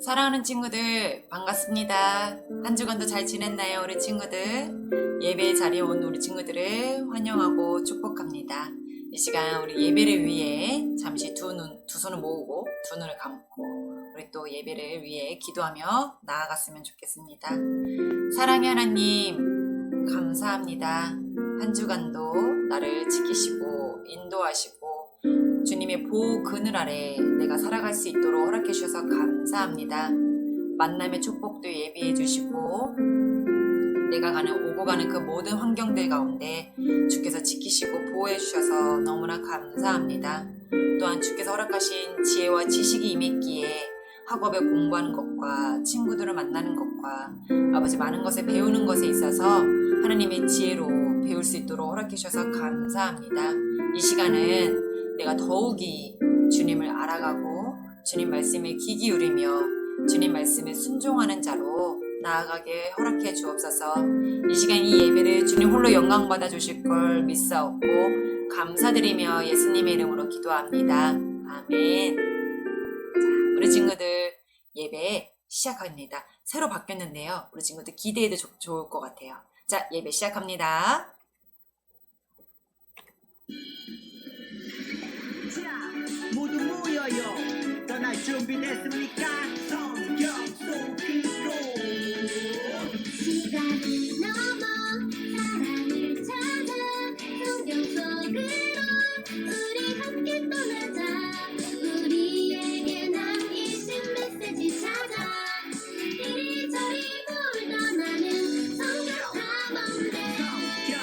사랑하는 친구들 반갑습니다. 한 주간도 잘 지냈나요, 우리 친구들? 예배 자리에 온 우리 친구들을 환영하고 축복합니다. 이 시간 우리 예배를 위해 잠시 두 손을 모으고 두 눈을 감고 우리 또 예배를 위해 기도하며 나아갔으면 좋겠습니다. 사랑의 하나님 감사합니다. 한 주간도 나를 지키시고 인도하시고 주님의 보호 그늘 아래 내가 살아갈 수 있도록 허락해 주셔서 감사합니다. 만남의 축복도 예비해 주시고 내가 오고 가는 그 모든 환경들 가운데 주께서 지키시고 보호해 주셔서 너무나 감사합니다. 또한 주께서 허락하신 지혜와 지식이 임했기에 학업에 공부하는 것과 친구들을 만나는 것과 아버지 많은 것을 배우는 것에 있어서 하나님의 지혜로 배울 수 있도록 허락해 주셔서 감사합니다. 이 시간은 내가 더욱이 주님을 알아가고 주님 말씀에 귀 기울이며 주님 말씀에 순종하는 자로 나아가게 허락해 주옵소서. 이 시간 이 예배를 주님 홀로 영광 받아 주실 걸 믿사옵고 감사드리며 예수님의 이름으로 기도합니다. 아멘. 자, 우리 친구들 예배 시작합니다. 새로 바뀌었는데요. 우리 친구들 기대해도 좋을 것 같아요. 자, 예배 시작합니다. 모두 모여요. 떠날 준비됐습니까? 성경 속으로 시간이 넘어 사랑을 찾아 성경 속으로 우리 함께 떠나자. 우리에게 남기신 메시지 찾아 이리저리 굴러나는 성경 탐험대. 성경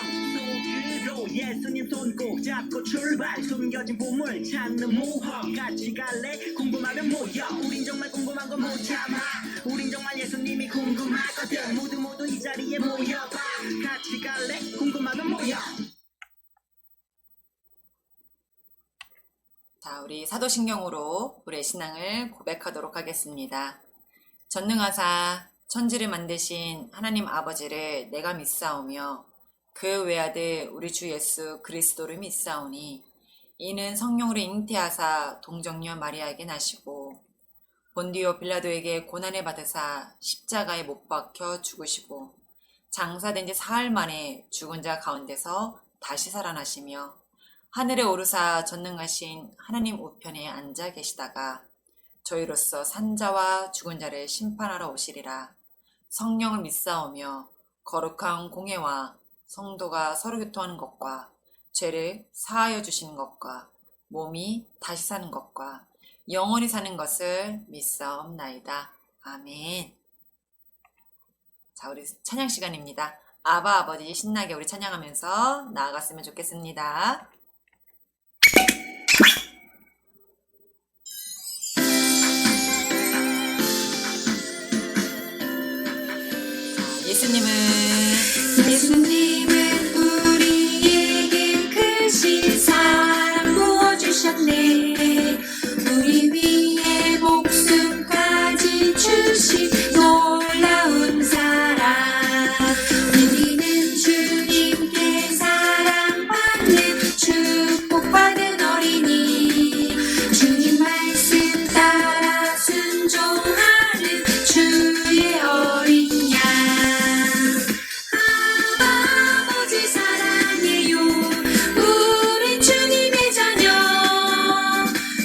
속으로 예수님 손 꼭 잡고 출발. 숨겨진 보물 찾는 모험. 같이 갈래? 궁금하면 모여. 우린 정말 궁금한 거 못 참아. 우린 정말 예수님이 궁금하거든. 모두 이 자리에 모여봐. 같이 갈래? 궁금하면 모여. 자, 우리 사도신경으로 우리의 신앙을 고백하도록 하겠습니다. 전능하사 천지를 만드신 하나님 아버지를 내가 믿사오며 그 외아들 우리 주 예수 그리스도를 믿사오니 이는 성령으로 잉태하사 동정녀 마리아에게 나시고 본디오 빌라도에게 고난을 받으사 십자가에 못 박혀 죽으시고 장사된 지 사흘 만에 죽은 자 가운데서 다시 살아나시며 하늘에 오르사 전능하신 하나님 우편에 앉아 계시다가 저희로서 산자와 죽은 자를 심판하러 오시리라. 성령을 믿사오며 거룩한 공회와 성도가 서로 교통하는 것과 죄를 사하여 주시는 것과 몸이 다시 사는 것과 영원히 사는 것을 믿사옵나이다. 아멘. 자, 우리 찬양 시간입니다. 아바 아버지 신나게 우리 찬양하면서 나아갔으면 좋겠습니다. 예수님은 우리에게 크신 사랑 부어주셨네. 우리 위에 목숨까지 주신 놀라운 사랑. 우리는 주님께 사랑받는 축복받은 어린이. 주님 말씀 따라 순종하는 주의 어린 양. 아버지 사랑해요. 우린 주님의 자녀.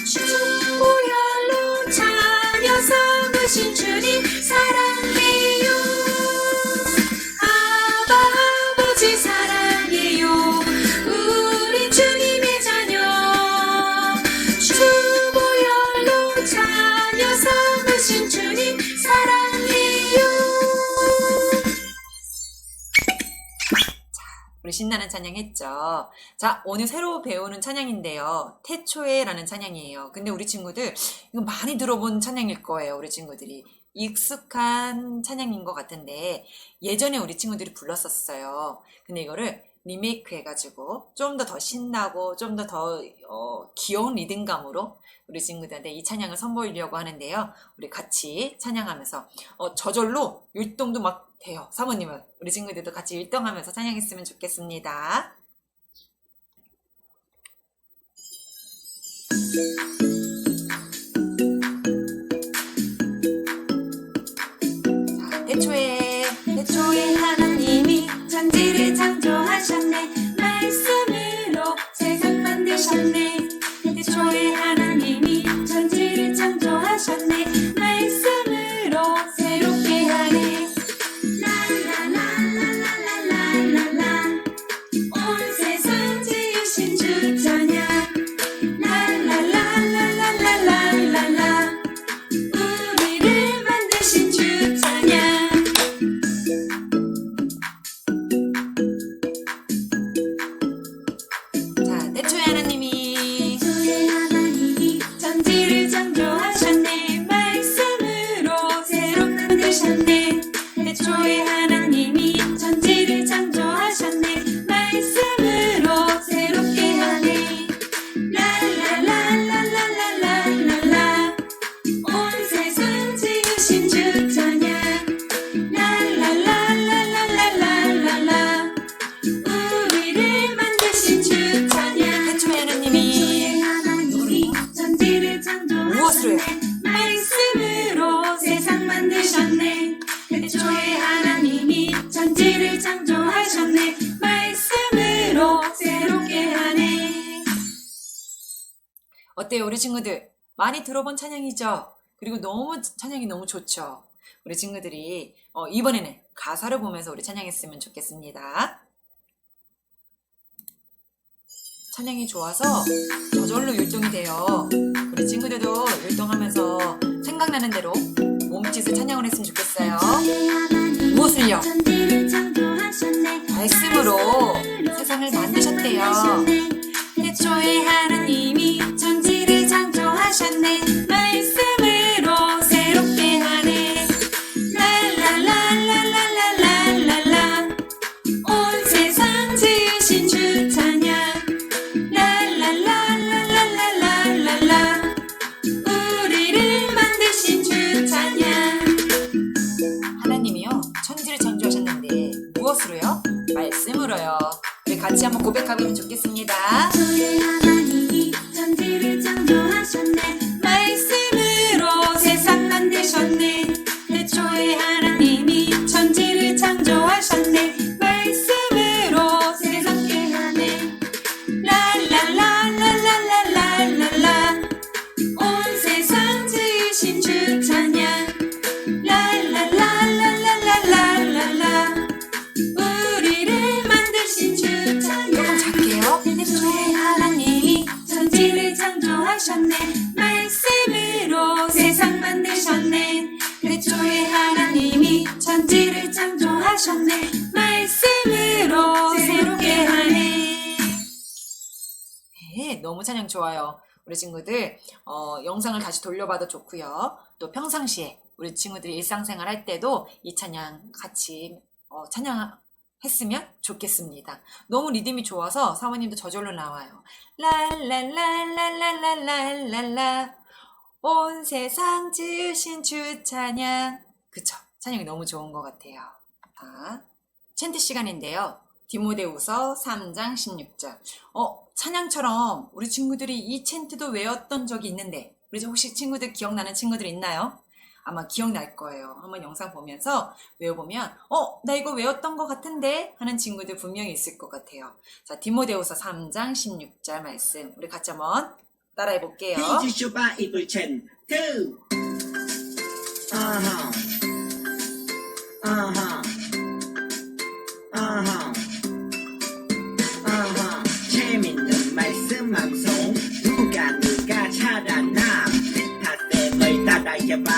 주보혈로 자녀 삼으신 주님 사랑해요. 아버지 사랑해요. 우린 주님의 자녀. 주보혈로 자녀 삼으신 주님 사랑해요. 우리 신나는 찬양했죠. 자, 오늘 새로 배우는 찬양인데요. 태초에라는 찬양이에요. 근데 우리 친구들 이거 많이 들어본 찬양일 거예요. 우리 친구들이 익숙한 찬양인 것 같은데 예전에 우리 친구들이 불렀었어요. 근데 이거를 리메이크 해가지고 좀 더 신나고 좀 더 귀여운 리듬감으로 우리 친구들한테 이 찬양을 선보이려고 하는데요. 우리 같이 찬양하면서 저절로 율동도 막 돼요. 사모님은 우리 친구들도 같이 율동하면서 찬양했으면 좋겠습니다. 무엇으로요? 말씀으로 세상 만드셨네. 태초에 하나님이 천지를 창조하셨네. 말씀으로 새롭게 하네. 어때요, 우리 친구들? 많이 들어본 찬양이죠? 그리고 찬양이 너무 좋죠? 우리 친구들이 이번에는 가사를 보면서 우리 찬양했으면 좋겠습니다. 찬양이 좋아서 저절로 율동이 돼요. 우리 친구들도 율동하면서 생각나는 대로 몸짓을 찬양을 했으면 좋겠어요. 무엇을요? 천지를 창조하셨네. 말씀으로 세상을 만드셨대요. 태초에 하나님이 천지를 창조하셨네. 말씀으로 새롭게 하네. 랄랄랄랄랄랄랄라. 온 세상 지으신 주 찬양. 랄랄랄랄랄랄라. 우리를 만드신 주 찬양. 하나님이요, 천지를 창조하셨는데 무엇으로요? 말씀으로요. 우리 같이 한번 고백하면 좋겠습니다. 태초에 하나님이 천지를 창조하셨네. 말씀으로 세상 만드셨네. 태초에 하나님이 천지를 창조하셨네. 말씀으로 새롭게 하네. 랄랄랄랄랄랄랄라. 온 세상 지으신 주 찬양. 랄랄랄랄랄랄라. 우리를 만드신 주 찬양. 조금 작게요. 태초에 하나님이 천지를 창조하셨네. 말씀으로 세상 만드셨네. 태초에 하나님이 천지를 창조하셨네. 말씀으로 새롭게 하네. 네, 너무 찬양 좋아요. 우리 친구들 영상을 다시 돌려봐도 좋고요. 또 평상시에 우리 친구들이 일상생활 할 때도 이 찬양 같이 찬양했으면 좋겠습니다. 너무 리듬이 좋아서 사모님도 저절로 나와요. 랄랄랄랄랄랄랄라. 온 세상 지으신 주 찬양. 그쵸? 찬양이 너무 좋은 것 같아요. 자, 챈트 시간인데요. 디모데후서 3장 16절. 찬양처럼 우리 친구들이 이 챈트도 외웠던 적이 있는데 우리 혹시 친구들 기억나는 친구들 있나요? 아마 기억날 거예요. 한번 영상 보면서 외워보면 나 이거 외웠던 것 같은데 하는 친구들 분명히 있을 것 같아요. 자, 디모데후서 3장 16절 말씀 우리 같이 한번 따라해 볼게요. 페이지 바이블 챈트. 아하. 아하. 아하. 아하. 재밌는 말씀 방송 누가 잘하나 탓쌤을 따라해봐.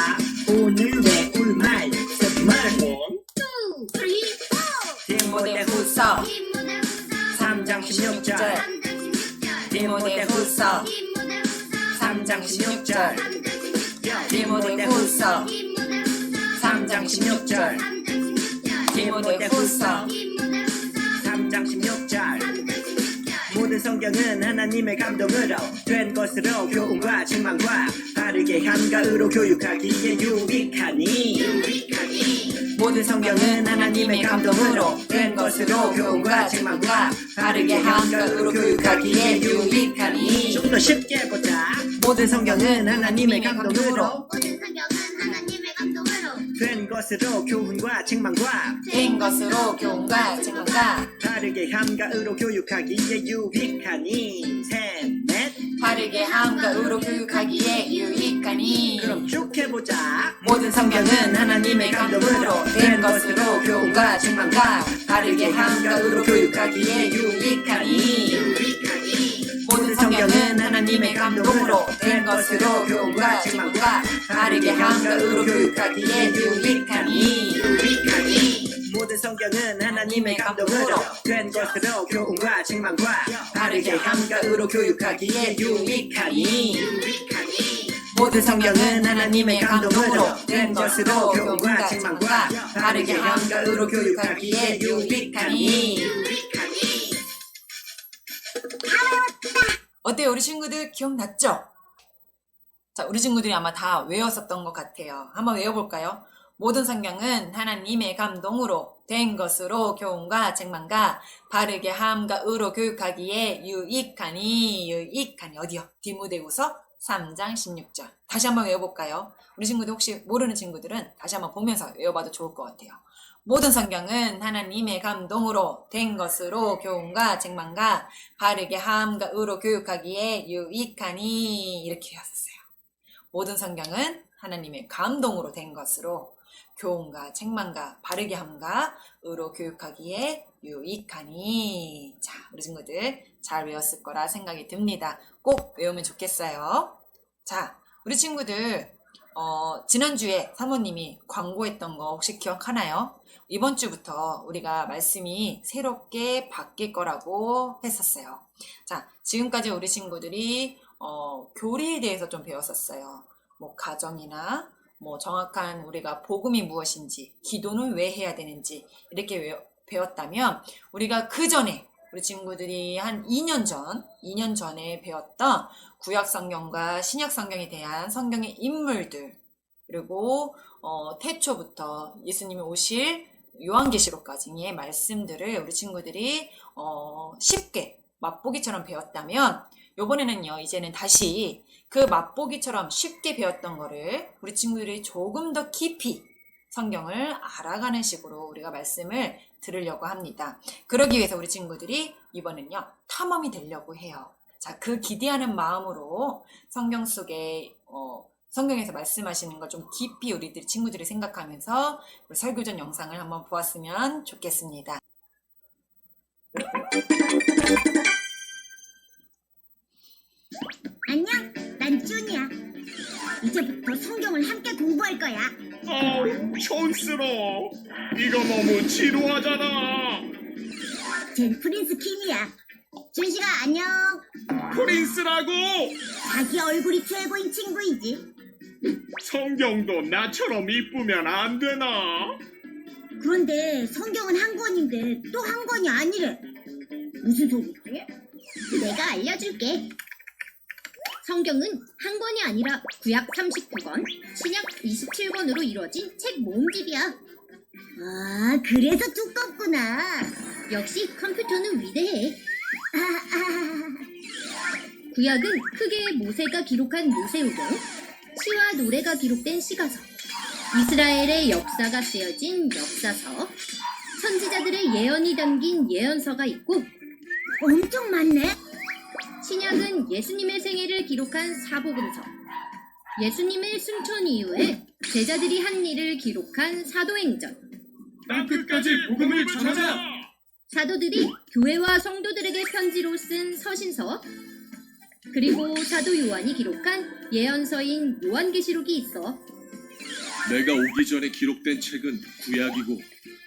오늘 외울 말씀은 디모데후서 3장 16절. 디모데후서 3장 16절 디모데후서 3장 16절 디모데후서 3장 16절. 모든 성경은 하나님의 감동으로 된 것으로 교훈과 책망과 바르게 한가으로 교육하기에 유익하니. 모든 성경은 하나님의 감동으로 된 것으로 교훈과 책망과 바르게 한가으로 교육하기에 유익하니. 좀 더 쉽게 보자. 모든 성경은 하나님의 감동으로 된 것으로 교훈과 책망과 된 것으로 교훈과 책망과 바르게 한가으로 교육하기에 유익하니. 셋, 넷. 바르게 한가으로 교육하기에 유익하니. 그럼 쭉 해보자. 모든 성경은 하나님의 감동으로 된 것으로 교훈과 책망과 바르게 한가으로 교육하기에 유익하니. 모든 성경은 하나님의 감동으로 된 것으로 교훈과 책망과 바르게 한가으로 교육하기에 유익하니. 모든 성경은 하나님의 감동으로 된 것으로 교훈과 책망과 바르게 한가으로 교육하기에 유익하니. 모든 성경은 하나님의 감동으로 된 것으로 교훈과 책망과 바르게 한가으로 교육하기에 유익하니. 어때요? 우리 친구들 기억났죠? 자, 우리 친구들이 아마 다 외웠었던 것 같아요. 한번 외워볼까요? 모든 성경은 하나님의 감동으로 된 것으로 교훈과 책망과 바르게 함과 의로 교육하기에 유익하니. 어디요? 디모데후서 3장 16절. 다시 한번 외워볼까요? 우리 친구들 혹시 모르는 친구들은 다시 한번 보면서 외워봐도 좋을 것 같아요. 모든 성경은 하나님의 감동으로 된 것으로 교훈과 책망과 바르게 함과 의로 교육하기에 유익하니 이렇게 하셨어요. 모든 성경은 하나님의 감동으로 된 것으로 교훈과 책망과 바르게 함과 의로 교육하기에 유익하니. 자, 우리 친구들 잘 외웠을 거라 생각이 듭니다. 꼭 외우면 좋겠어요. 자, 우리 친구들 지난주에 사모님이 광고했던 거 혹시 기억하나요? 이번 주부터 우리가 말씀이 새롭게 바뀔 거라고 했었어요. 자, 지금까지 우리 친구들이 교리에 대해서 좀 배웠었어요. 뭐 가정이나 뭐 정확한 우리가 복음이 무엇인지, 기도는 왜 해야 되는지 이렇게 배웠다면 우리가 그 전에 우리 친구들이 한 2년 전에 배웠던 구약 성경과 신약 성경에 대한 성경의 인물들, 그리고 태초부터 예수님이 오실 요한계시록까지의 말씀들을 우리 친구들이 쉽게 맛보기처럼 배웠다면, 요번에는요, 이제는 다시 그 맛보기처럼 쉽게 배웠던 거를 우리 친구들이 조금 더 깊이 성경을 알아가는 식으로 우리가 말씀을 들으려고 합니다. 그러기 위해서 우리 친구들이 이번엔요, 탐험이 되려고 해요. 자, 그 기대하는 마음으로 성경 속에 성경에서 말씀하시는 걸 좀 깊이 우리 친구들이 생각하면서 우리 설교전 영상을 한번 보았으면 좋겠습니다. 안녕, 난 쭈니야. 이제부터 성경을 함께 공부할 거야. 아우, 촌스러워. 이거 너무 지루하잖아. 쟨 프린스 킴이야. 준식아, 안녕. 프린스라고. 자기 얼굴이 최고인 친구이지. 성경도 나처럼 이쁘면 안 되나? 그런데 성경은 한 권인데 또 한 권이 아니래. 무슨 소리지? 내가 알려줄게. 성경은 한 권이 아니라 구약 39권, 신약 27권으로 이루어진 책 모음집이야. 아, 그래서 두껍구나. 역시 컴퓨터는 위대해. 구약은 크게 모세가 기록한 모세오경, 시와 노래가 기록된 시가서, 이스라엘의 역사가 쓰여진 역사서, 선지자들의 예언이 담긴 예언서가 있고, 엄청 많네. 신약은 예수님의 생애를 기록한 사복음서, 예수님의 승천 이후에 제자들이 한 일을 기록한 사도행전, 땅끝까지 복음을 전하자. 사도들이 교회와 성도들에게 편지로 쓴 서신서, 그리고 사도 요한이 기록한 예언서인 요한계시록이 있어. 내가 오기 전에 기록된 책은 구약이고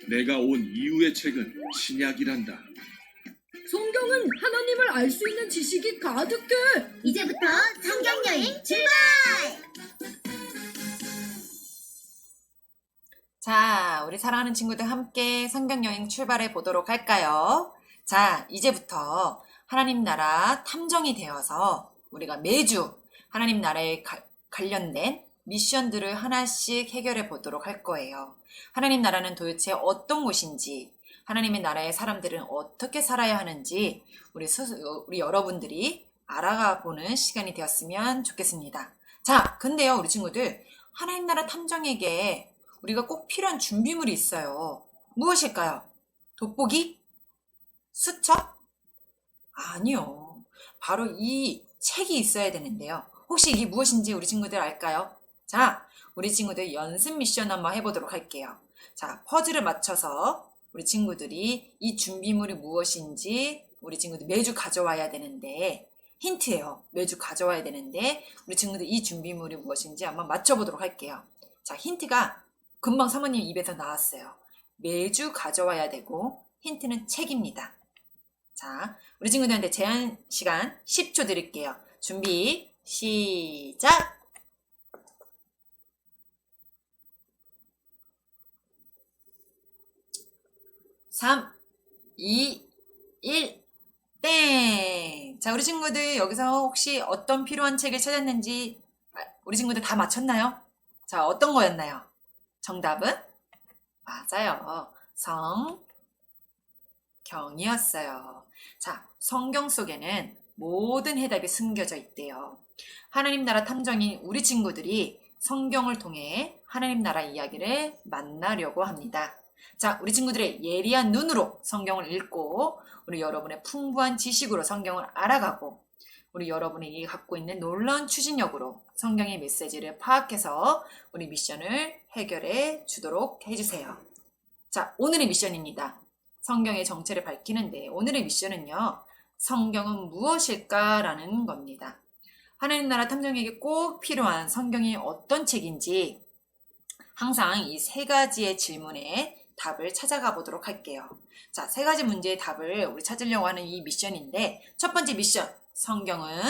내가 온 이후의 책은 신약이란다. 성경은 하나님을 알 수 있는 지식이 가득해. 이제부터 성경 여행 출발! 자, 우리 사랑하는 친구들 함께 성경 여행 출발해 보도록 할까요? 자, 이제부터 하나님 나라 탐정이 되어서 우리가 매주 하나님 나라에 관련된 미션들을 하나씩 해결해 보도록 할 거예요. 하나님 나라는 도대체 어떤 곳인지, 하나님의 나라의 사람들은 어떻게 살아야 하는지 우리 여러분들이 알아가 보는 시간이 되었으면 좋겠습니다. 자, 근데요, 우리 친구들, 하나님 나라 탐정에게 우리가 꼭 필요한 준비물이 있어요. 무엇일까요? 돋보기? 수첩? 아니요. 바로 이 책이 있어야 되는데요. 혹시 이게 무엇인지 우리 친구들 알까요? 자, 우리 친구들 연습 미션 한번 해보도록 할게요. 자, 퍼즐을 맞춰서 우리 친구들이 이 준비물이 무엇인지 우리 친구들 매주 가져와야 되는데, 힌트예요. 매주 가져와야 되는데 우리 친구들 이 준비물이 무엇인지 한번 맞춰보도록 할게요. 자, 힌트가 금방 사모님 입에서 나왔어요. 매주 가져와야 되고 힌트는 책입니다. 자, 우리 친구들한테 제한 시간 10초 드릴게요. 준비, 시작! (3, 2, 1) 땡! 자, 우리 친구들 여기서 혹시 어떤 필요한 책을 찾았는지 우리 친구들 다 맞췄나요? 자, 어떤 거였나요? 정답은? 맞아요. 성경이었어요. 자, 성경 속에는 모든 해답이 숨겨져 있대요. 하나님 나라 탐정인 우리 친구들이 성경을 통해 하나님 나라 이야기를 만나려고 합니다. 자, 우리 친구들의 예리한 눈으로 성경을 읽고 우리 여러분의 풍부한 지식으로 성경을 알아가고 우리 여러분이 갖고 있는 놀라운 추진력으로 성경의 메시지를 파악해서 우리 미션을 해결해 주도록 해주세요. 자, 오늘의 미션입니다. 성경의 정체를 밝히는데 오늘의 미션은요. 성경은 무엇일까라는 겁니다. 하나님 나라 탐정에게 꼭 필요한 성경이 어떤 책인지 항상 이 세 가지의 질문에 답을 찾아가 보도록 할게요. 자, 세 가지 문제의 답을 우리 찾으려고 하는 이 미션인데 첫 번째 미션, 성경은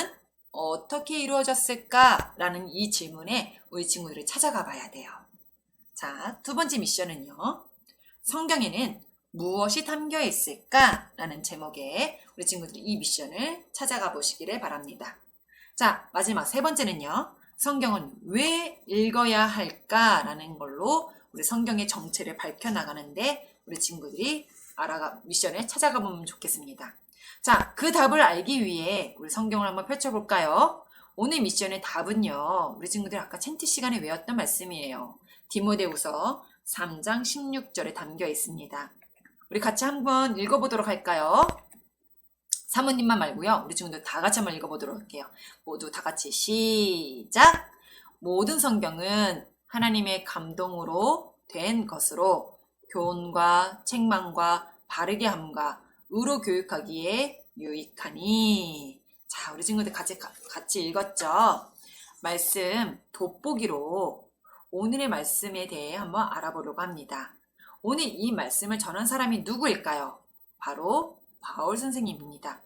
어떻게 이루어졌을까? 라는 이 질문에 우리 친구들이 찾아가 봐야 돼요. 자, 두 번째 미션은요. 성경에는 무엇이 담겨 있을까? 라는 제목의 우리 친구들이 이 미션을 찾아가 보시기를 바랍니다. 자, 마지막 세 번째는요. 성경은 왜 읽어야 할까? 라는 걸로 우리 성경의 정체를 밝혀나가는데 우리 친구들이 미션을 찾아가 보면 좋겠습니다. 자, 그 답을 알기 위해 우리 성경을 한번 펼쳐볼까요? 오늘 미션의 답은요. 우리 친구들 아까 챈트 시간에 외웠던 말씀이에요. 디모데후서 3장 16절에 담겨 있습니다. 우리 같이 한번 읽어보도록 할까요? 사모님만 말고요. 우리 친구들 다 같이 한번 읽어보도록 할게요. 모두 다 같이 시작! 모든 성경은 하나님의 감동으로 된 것으로 교훈과 책망과 바르게 함과 의로 교육하기에 유익하니. 자, 우리 친구들 같이 읽었죠? 말씀 돋보기로 오늘의 말씀에 대해 한번 알아보려고 합니다. 오늘 이 말씀을 전한 사람이 누구일까요? 바로 바울 선생님입니다.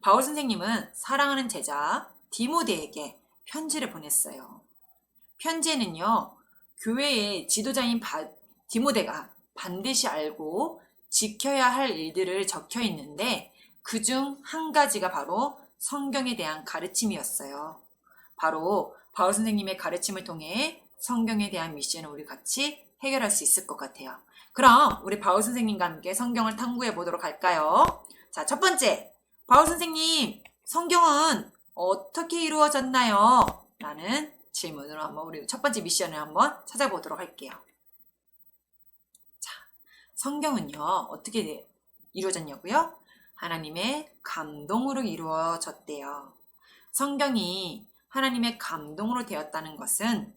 바울 선생님은 사랑하는 제자 디모데에게 편지를 보냈어요. 편지에는요, 교회의 지도자인 디모데가 반드시 알고 지켜야 할 일들을 적혀 있는데 그중 한 가지가 바로 성경에 대한 가르침이었어요. 바로 바울 선생님의 가르침을 통해 성경에 대한 미션을 우리 같이 해결할 수 있을 것 같아요. 그럼 우리 바울 선생님과 함께 성경을 탐구해 보도록 할까요? 자, 첫 번째, 바울 선생님, 성경은 어떻게 이루어졌나요? 라는 질문으로 한번 우리 첫 번째 미션을 한번 찾아보도록 할게요. 자, 성경은요, 어떻게 이루어졌냐고요? 하나님의 감동으로 이루어졌대요. 성경이 하나님의 감동으로 되었다는 것은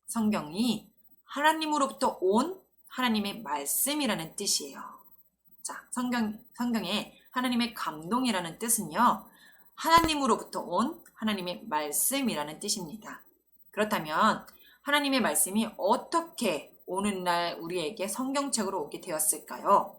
성경이 하나님으로부터 온 하나님의 말씀이라는 뜻이에요. 자, 성경에 하나님의 감동이라는 뜻은요, 하나님으로부터 온 하나님의 말씀이라는 뜻입니다. 그렇다면 하나님의 말씀이 어떻게 오늘날 우리에게 성경책으로 오게 되었을까요?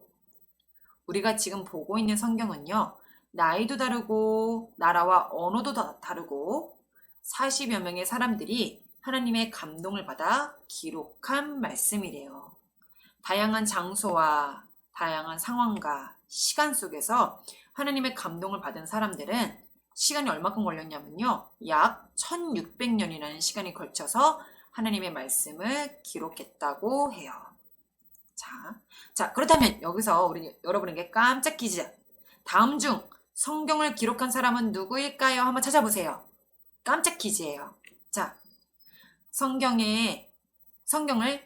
우리가 지금 보고 있는 성경은요, 나이도 다르고 나라와 언어도 다르고 40여 명의 사람들이 하나님의 감동을 받아 기록한 말씀이래요. 다양한 장소와 다양한 상황과 시간 속에서 하나님의 감동을 받은 사람들은 시간이 얼마큼 걸렸냐면요. 약 1600년이라는 시간이 걸쳐서 하나님의 말씀을 기록했다고 해요. 자, 그렇다면 여기서 우리 여러분에게 깜짝 퀴즈. 다음 중 성경을 기록한 사람은 누구일까요? 한번 찾아보세요. 깜짝 퀴즈예요. 자, 성경을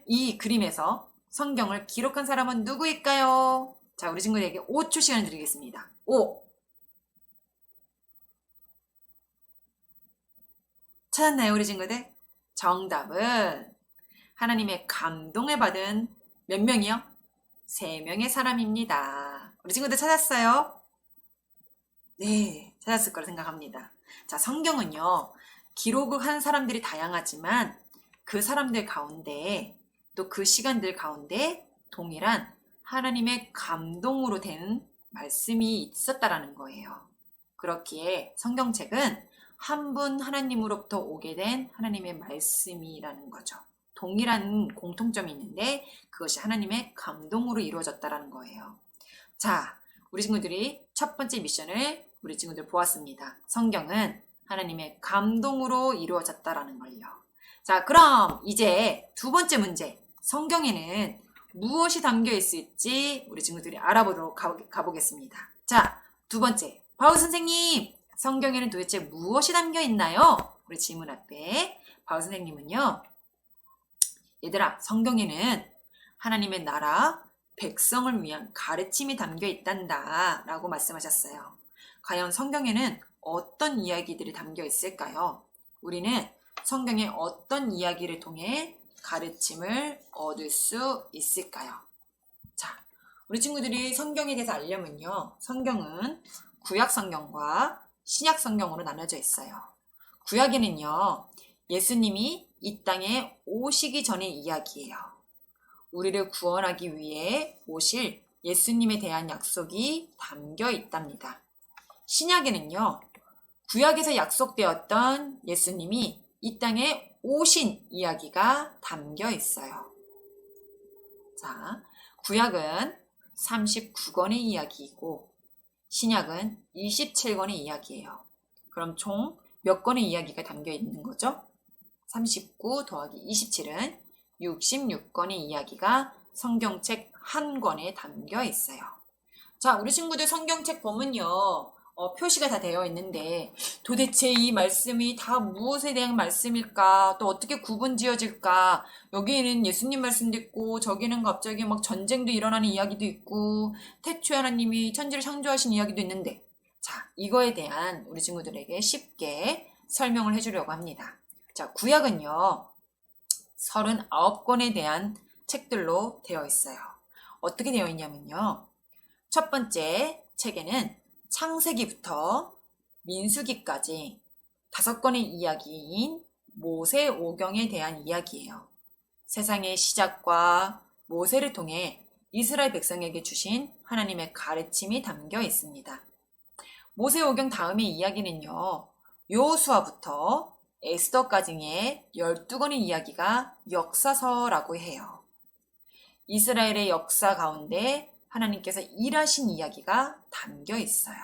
이 그림에서 성경을 기록한 사람은 누구일까요? 자, 우리 친구들에게 5초 시간을 드리겠습니다. 5. 찾았나요, 우리 친구들? 정답은 하나님의 감동을 받은 몇 명이요? 3명의 사람입니다. 우리 친구들 찾았어요? 네, 찾았을 거라 생각합니다. 자, 성경은요, 기록을 한 사람들이 다양하지만 그 사람들 가운데 또 그 시간들 가운데 동일한 하나님의 감동으로 된 말씀이 있었다라는 거예요. 그렇기에 성경책은 한 분 하나님으로부터 오게 된 하나님의 말씀이라는 거죠. 동일한 공통점이 있는데 그것이 하나님의 감동으로 이루어졌다라는 거예요. 자, 우리 친구들이 첫 번째 미션을 우리 친구들 보았습니다. 성경은 하나님의 감동으로 이루어졌다라는 걸요. 자, 그럼 이제 두 번째 문제. 성경에는 무엇이 담겨 있을지 우리 친구들이 알아보도록 가보겠습니다. 자, 두 번째. 바울 선생님, 성경에는 도대체 무엇이 담겨 있나요? 우리 지문 앞에 바울 선생님은요. 얘들아, 성경에는 하나님의 나라, 백성을 위한 가르침이 담겨 있단다 라고 말씀하셨어요. 과연 성경에는 어떤 이야기들이 담겨 있을까요? 우리는 성경의 어떤 이야기를 통해 가르침을 얻을 수 있을까요? 자, 우리 친구들이 성경에 대해서 알려면요. 성경은 구약 성경과 신약 성경으로 나눠져 있어요. 구약에는요. 예수님이 이 땅에 오시기 전의 이야기예요. 우리를 구원하기 위해 오실 예수님에 대한 약속이 담겨 있답니다. 신약에는요. 구약에서 약속되었던 예수님이 이 땅에 오신 이야기가 담겨 있어요. 자, 구약은 39권의 이야기이고 신약은 27권의 이야기예요. 그럼 총 몇 권의 이야기가 담겨 있는 거죠? 39 더하기 27은 66권의 이야기가 성경책 한 권에 담겨 있어요. 자, 우리 친구들 성경책 보면요. 표시가 다 되어 있는데 도대체 이 말씀이 다 무엇에 대한 말씀일까? 또 어떻게 구분 지어질까? 여기에는 예수님 말씀도 있고 저기는 갑자기 막 전쟁도 일어나는 이야기도 있고 태초에 하나님이 천지를 창조하신 이야기도 있는데 자, 이거에 대한 우리 친구들에게 쉽게 설명을 해주려고 합니다. 자, 구약은요. 39권에 대한 책들로 되어 있어요. 어떻게 되어 있냐면요. 첫 번째 책에는 창세기부터 민수기까지 5권의 이야기인 모세오경에 대한 이야기예요. 세상의 시작과 모세를 통해 이스라엘 백성에게 주신 하나님의 가르침이 담겨 있습니다. 모세오경 다음의 이야기는요. 여호수아부터 에스더까지의 12권의 이야기가 역사서라고 해요. 이스라엘의 역사 가운데 하나님께서 일하신 이야기가 담겨 있어요.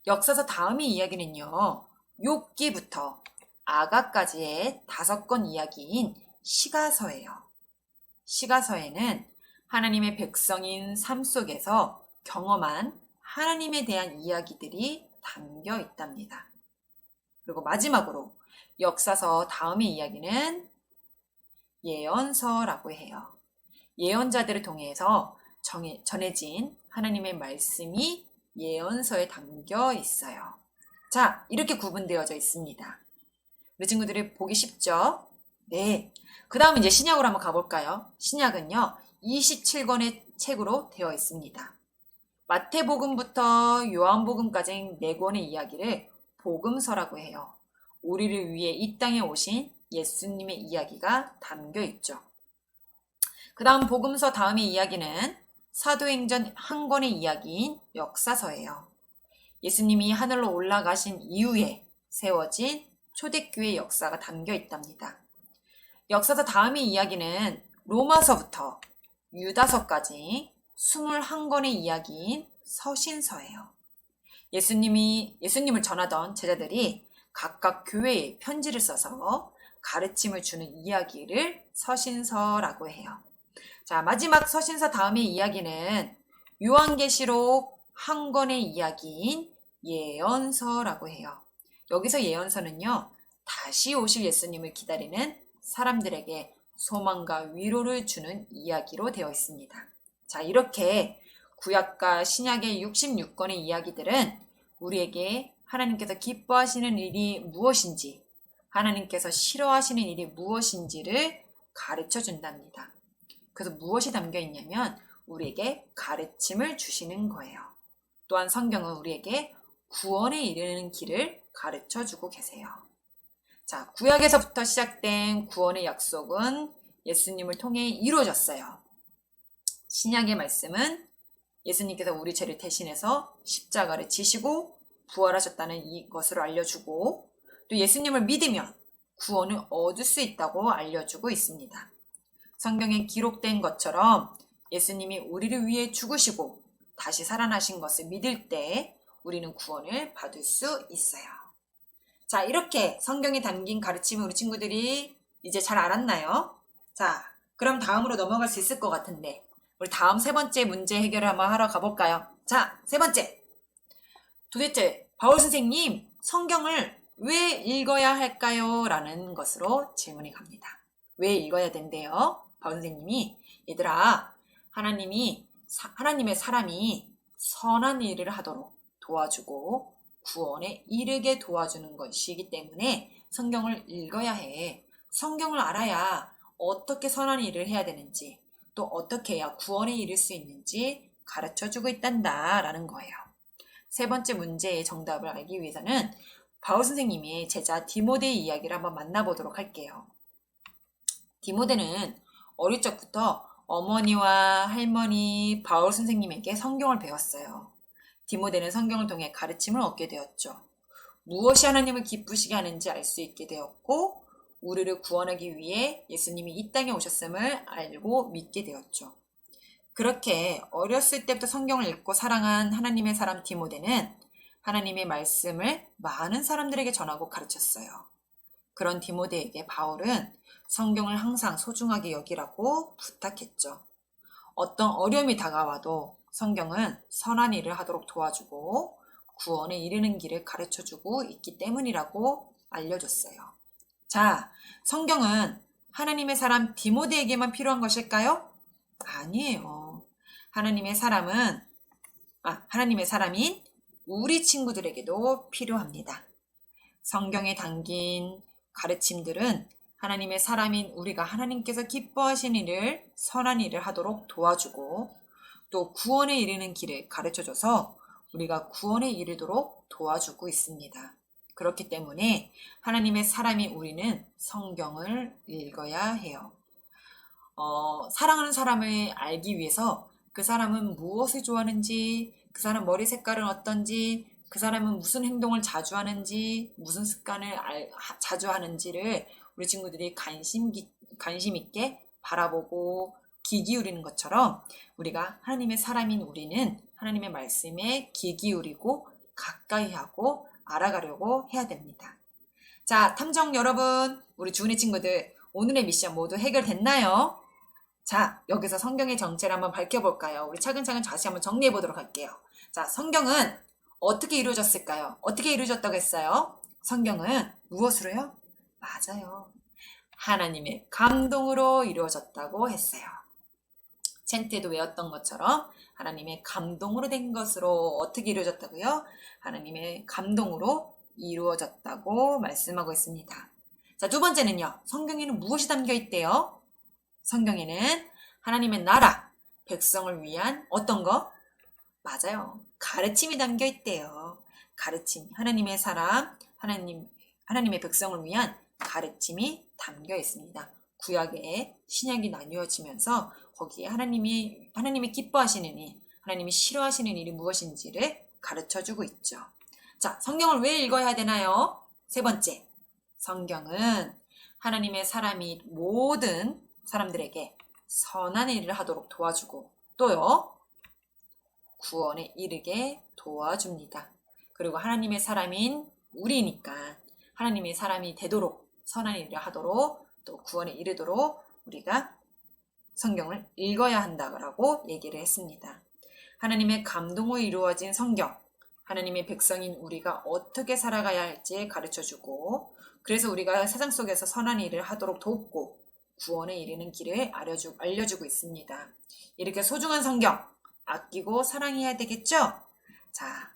역사서 다음의 이야기는요. 욥기부터 아가까지의 5권 이야기인 시가서예요. 시가서에는 하나님의 백성인 삶 속에서 경험한 하나님에 대한 이야기들이 담겨 있답니다. 그리고 마지막으로 역사서 다음의 이야기는 예언서라고 해요. 예언자들을 통해서 전해진 하나님의 말씀이 예언서에 담겨 있어요. 자, 이렇게 구분되어져 있습니다. 우리 친구들이 보기 쉽죠? 네. 그 다음 이제 신약으로 한번 가볼까요? 신약은요, 27권의 책으로 되어 있습니다. 마태복음부터 요한복음까지 4권의 이야기를 복음서라고 해요. 우리를 위해 이 땅에 오신 예수님의 이야기가 담겨 있죠. 그 다음 복음서 다음의 이야기는 사도행전 1권의 이야기인 역사서예요. 예수님이 하늘로 올라가신 이후에 세워진 초대교회 역사가 담겨 있답니다. 역사서 다음의 이야기는 로마서부터 유다서까지 21권의 이야기인 서신서예요. 예수님을 전하던 제자들이 각각 교회에 편지를 써서 가르침을 주는 이야기를 서신서라고 해요. 자, 마지막 서신서 다음의 이야기는 요한계시록 1권의 이야기인 예언서라고 해요. 여기서 예언서는요, 다시 오실 예수님을 기다리는 사람들에게 소망과 위로를 주는 이야기로 되어 있습니다. 자, 이렇게 구약과 신약의 66권의 이야기들은 우리에게 하나님께서 기뻐하시는 일이 무엇인지, 하나님께서 싫어하시는 일이 무엇인지를 가르쳐 준답니다. 그래서 무엇이 담겨 있냐면 우리에게 가르침을 주시는 거예요. 또한 성경은 우리에게 구원에 이르는 길을 가르쳐 주고 계세요. 자, 구약에서부터 시작된 구원의 약속은 예수님을 통해 이루어졌어요. 신약의 말씀은 예수님께서 우리 죄를 대신해서 십자가를 지시고 부활하셨다는 이것을 알려주고 또 예수님을 믿으면 구원을 얻을 수 있다고 알려주고 있습니다. 성경에 기록된 것처럼 예수님이 우리를 위해 죽으시고 다시 살아나신 것을 믿을 때 우리는 구원을 받을 수 있어요. 자, 이렇게 성경에 담긴 가르침을 우리 친구들이 이제 잘 알았나요? 자, 그럼 다음으로 넘어갈 수 있을 것 같은데 우리 다음 3번째 문제 해결을 한번 하러 가볼까요? 자, 3번째. 도대체 바울 선생님 성경을 왜 읽어야 할까요? 라는 것으로 질문이 갑니다. 왜 읽어야 된대요? 바울 선생님이 얘들아, 하나님의 사람이 선한 일을 하도록 도와주고 구원에 이르게 도와주는 것이기 때문에 성경을 읽어야 해. 성경을 알아야 어떻게 선한 일을 해야 되는지, 또 어떻게 해야 구원에 이를 수 있는지 가르쳐주고 있단다 라는 거예요. 세 번째 문제의 정답을 알기 위해서는 바울 선생님의 제자 디모데의 이야기를 한번 만나보도록 할게요. 디모데는 어릴 적부터 어머니와 할머니 바울 선생님에게 성경을 배웠어요. 디모데는 성경을 통해 가르침을 얻게 되었죠. 무엇이 하나님을 기쁘시게 하는지 알 수 있게 되었고, 우리를 구원하기 위해 예수님이 이 땅에 오셨음을 알고 믿게 되었죠. 그렇게 어렸을 때부터 성경을 읽고 사랑한 하나님의 사람 디모데는 하나님의 말씀을 많은 사람들에게 전하고 가르쳤어요. 그런 디모데에게 바울은 성경을 항상 소중하게 여기라고 부탁했죠. 어떤 어려움이 다가와도 성경은 선한 일을 하도록 도와주고 구원에 이르는 길을 가르쳐주고 있기 때문이라고 알려줬어요. 자, 성경은 하나님의 사람 디모데에게만 필요한 것일까요? 아니에요. 하나님의 사람인 우리 친구들에게도 필요합니다. 성경에 담긴 가르침들은 하나님의 사람인 우리가 하나님께서 기뻐하신 일을, 선한 일을 하도록 도와주고 또 구원에 이르는 길을 가르쳐줘서 우리가 구원에 이르도록 도와주고 있습니다. 그렇기 때문에 하나님의 사람인 우리는 성경을 읽어야 해요. 사랑하는 사람을 알기 위해서 그 사람은 무엇을 좋아하는지, 그 사람 머리 색깔은 어떤지, 그 사람은 무슨 행동을 자주 하는지, 무슨 습관을 자주 하는지를 우리 친구들이 관심 있게 바라보고 귀 기울이는 것처럼 우리가 하나님의 사람인 우리는 하나님의 말씀에 귀 기울이고 가까이 하고 알아가려고 해야 됩니다. 자, 탐정 여러분, 우리 주은이 친구들 오늘의 미션 모두 해결됐나요? 자, 여기서 성경의 정체를 한번 밝혀볼까요? 우리 차근차근 다시 한번 정리해 보도록 할게요. 자, 성경은 어떻게 이루어졌을까요? 어떻게 이루어졌다고 했어요? 성경은 무엇으로요? 맞아요. 하나님의 감동으로 이루어졌다고 했어요. 챈트에도 외웠던 것처럼 하나님의 감동으로 된 것으로 어떻게 이루어졌다고요? 하나님의 감동으로 이루어졌다고 말씀하고 있습니다. 자, 두 번째는요. 성경에는 무엇이 담겨 있대요? 성경에는 하나님의 나라, 백성을 위한 어떤 거? 맞아요. 가르침이 담겨 있대요. 가르침, 하나님의 사람, 하나님의 백성을 위한 가르침이 담겨 있습니다. 구약에 신약이 나뉘어지면서 거기에 하나님이 기뻐하시는 일, 하나님이 싫어하시는 일이 무엇인지를 가르쳐주고 있죠. 자, 성경을 왜 읽어야 되나요? 세 번째, 성경은 하나님의 사람이 모든 사람들에게 선한 일을 하도록 도와주고 또요, 구원에 이르게 도와줍니다. 그리고 하나님의 사람인 우리니까 하나님의 사람이 되도록 선한 일을 하도록 또 구원에 이르도록 우리가 성경을 읽어야 한다고 얘기를 했습니다. 하나님의 감동으로 이루어진 성경, 하나님의 백성인 우리가 어떻게 살아가야 할지 가르쳐주고 그래서 우리가 세상 속에서 선한 일을 하도록 돕고 구원에 이르는 길을 알려주고 있습니다. 이렇게 소중한 성경 아끼고 사랑해야 되겠죠? 자,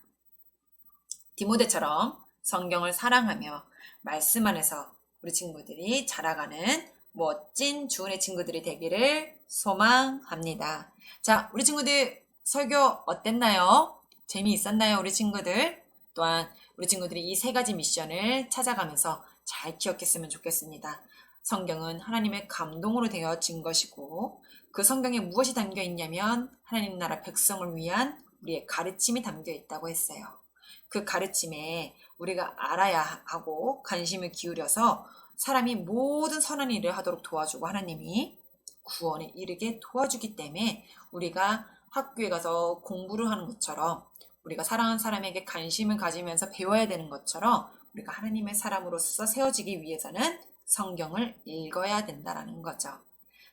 디모데처럼 성경을 사랑하며 말씀 안에서 우리 친구들이 자라가는 멋진 주은의 친구들이 되기를 소망합니다. 자, 우리 친구들 설교 어땠나요? 재미있었나요, 우리 친구들? 또한 우리 친구들이 이 세 가지 미션을 찾아가면서 잘 기억했으면 좋겠습니다. 성경은 하나님의 감동으로 되어진 것이고 그 성경에 무엇이 담겨 있냐면 하나님 나라 백성을 위한 우리의 가르침이 담겨 있다고 했어요. 그 가르침에 우리가 알아야 하고 관심을 기울여서 사람이 모든 선한 일을 하도록 도와주고 하나님이 구원에 이르게 도와주기 때문에 우리가 학교에 가서 공부를 하는 것처럼 우리가 사랑하는 사람에게 관심을 가지면서 배워야 되는 것처럼 우리가 하나님의 사람으로서 세워지기 위해서는 성경을 읽어야 된다는 거죠.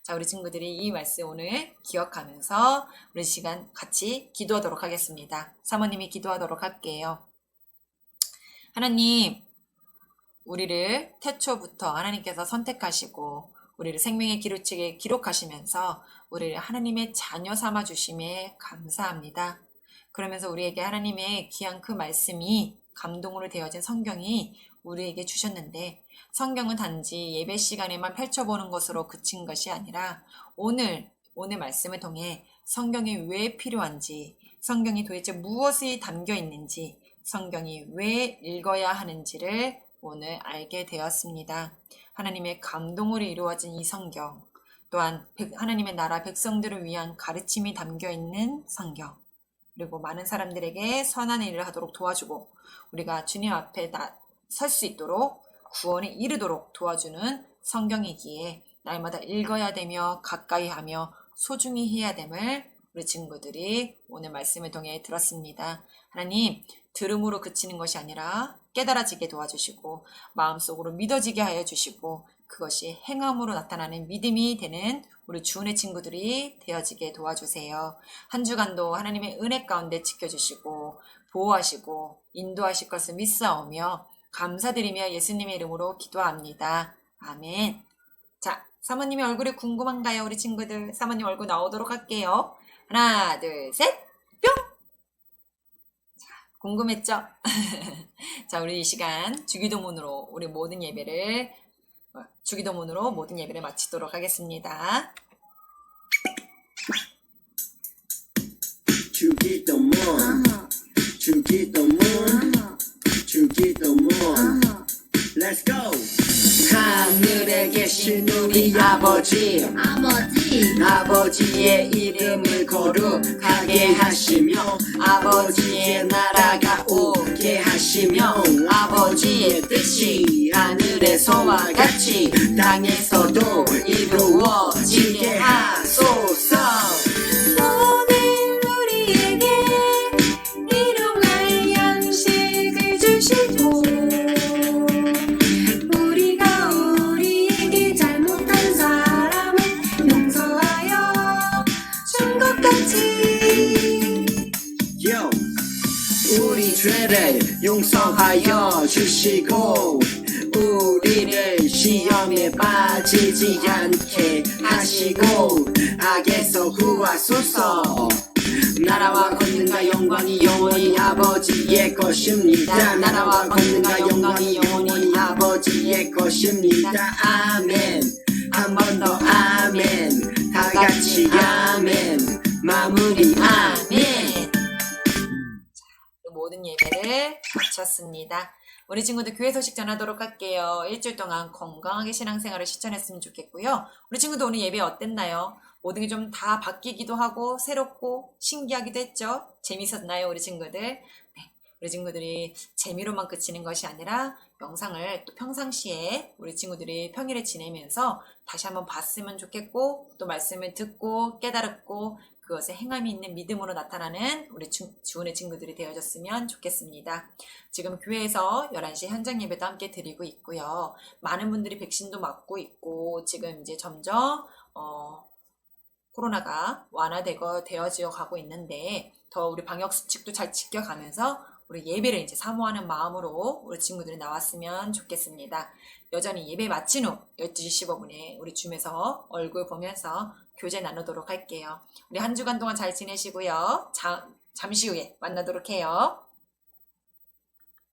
자, 우리 친구들이 이 말씀 오늘 기억하면서 우리 시간 같이 기도하도록 하겠습니다. 사모님이 기도하도록 할게요. 하나님, 우리를 태초부터 하나님께서 선택하시고 우리를 생명의 기록책에 기록하시면서 우리를 하나님의 자녀 삼아 주심에 감사합니다. 그러면서 우리에게 하나님의 귀한 그 말씀이 감동으로 되어진 성경이 우리에게 주셨는데, 성경은 단지 예배 시간에만 펼쳐보는 것으로 그친 것이 아니라 오늘 말씀을 통해 성경이 왜 필요한지, 성경이 도대체 무엇이 담겨 있는지, 성경이 왜 읽어야 하는지를 오늘 알게 되었습니다. 하나님의 감동으로 이루어진 이 성경, 또한 하나님의 나라 백성들을 위한 가르침이 담겨 있는 성경, 그리고 많은 사람들에게 선한 일을 하도록 도와주고 우리가 주님 앞에 설 수 있도록 구원에 이르도록 도와주는 성경이기에 날마다 읽어야 되며 가까이 하며 소중히 해야 됨을 우리 친구들이 오늘 말씀을 통해 들었습니다. 하나님, 들음으로 그치는 것이 아니라 깨달아지게 도와주시고 마음속으로 믿어지게 하여 주시고 그것이 행함으로 나타나는 믿음이 되는 우리 주은의 친구들이 되어지게 도와주세요. 한 주간도 하나님의 은혜 가운데 지켜주시고 보호하시고 인도하실 것을 믿사오며 감사드리며 예수님의 이름으로 기도합니다. 아멘. 자, 사모님의 얼굴이 궁금한가요, 우리 친구들? 사모님 얼굴 나오도록 할게요. 하나, 둘, 셋, 뿅! 자, 궁금했죠? 자, 우리 이 시간 주기도문으로 모든 예배를 마치도록 하겠습니다. 주기도문 아하. 주기도문 아하. 주기도문 아하. Let's go. 하늘에 계신 우리 아버지, 아버지의 이름을 거룩하게 하시며 아버지의 나라가 오게 하시며 아버지의 뜻이 하늘에서와 같이 땅에서도 이루어지게 하소서. 오늘 우리에게 일용할 양식을 주시고 우리가 우리에게 잘못한 사람을 용서하여 준 것 같이 Yo. 우리 죄를 용서하여 주시고 우리를 시험에 빠지지 않게 하시고 악에서 구하소서. 나라와 권능과 영광이 영원히 아버지의 것입니다. 나라와 권능과 영광이 영원히 아버지의 것입니다. 아멘. 한 번 더 아멘. 다 같이 아멘. 마무리 아멘. 모든 예배를 마쳤습니다. 우리 친구들 교회 소식 전하도록 할게요. 일주일 동안 건강하게 신앙생활을 실천했으면 좋겠고요. 우리 친구들 오늘 예배 어땠나요? 모든 게 좀 다 바뀌기도 하고 새롭고 신기하기도 했죠? 재밌었나요, 우리 친구들? 네, 우리 친구들이 재미로만 그치는 것이 아니라 영상을 또 평상시에 우리 친구들이 평일에 지내면서 다시 한번 봤으면 좋겠고 또 말씀을 듣고 깨달았고 그것에 행함이 있는 믿음으로 나타나는 우리 주은의 친구들이 되어졌으면 좋겠습니다. 지금 교회에서 11시 현장 예배도 함께 드리고 있고요. 많은 분들이 백신도 맞고 있고 지금 이제 점점 코로나가 되어지어 가고 있는데 더 우리 방역 수칙도 잘 지켜가면서 우리 예배를 이제 사모하는 마음으로 우리 친구들이 나왔으면 좋겠습니다. 여전히 예배 마친 후 12시 15분에 우리 줌에서 얼굴 보면서 교제 나누도록 할게요. 우리 한 주간 동안 잘 지내시고요. 잠시 후에 만나도록 해요.